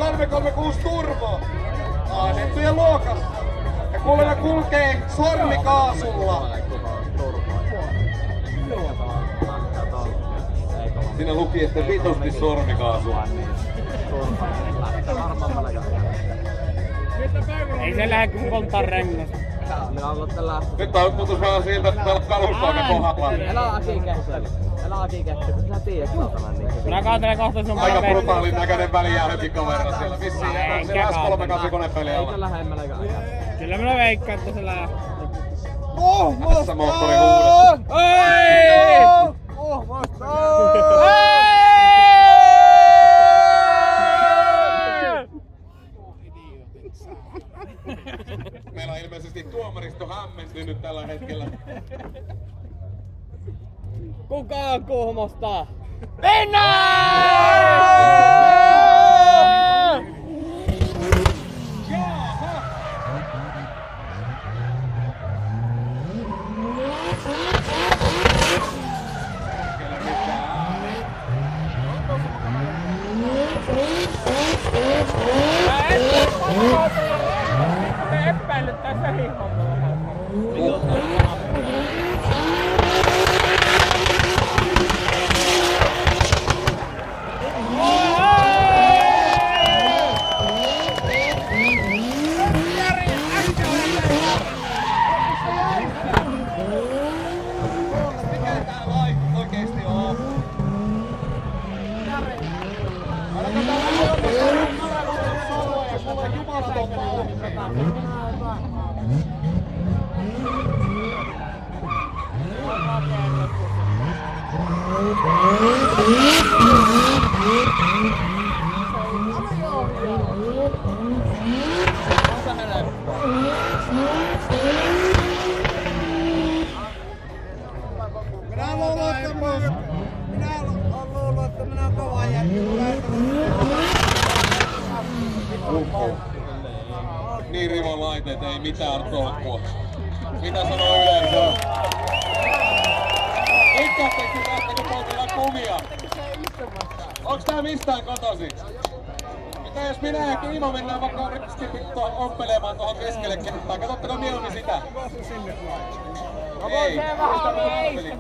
336 Turbo. Annettujen luokassa. Ja kuulemma kulkee sormikaasulla. Siinä luki, että vitusti sormikaasulla. Ei se lähde kun polttaa rengasta. Nyt on tuntuis vähän siltä, että täällä on kalustoakin kohdalla. Älä Aki kätty, kun sä tiedät saatanan niin. Minä kaatelen kohta sun Aika brutaalin näköinen välijäähykin kaverilla siellä. Vissiin siellä S38 konepeliä olla. Eikö lähemmälläkään? Kyllä minä veikkaan, että se lähtee. Tässä moottori huudettu. Oi! Meillä on ilmeisesti tuomaristo hämmentynyt tällä hetkellä. Kukaan kuhmosta? Mennään! Mä epäilyt tässä hihommalla. Niin rivon laitteet, ei mitään tolkkua. Mitä sanoo yleensä? Ikkaatteko lähtekö poltella kumia? Onks tää mistään kotosi? Mitä jos minä ja Kiimo mennään vaikka ompelemaan tuohon keskelle kenttään? Katsotteko mieluummin sitä? Ei.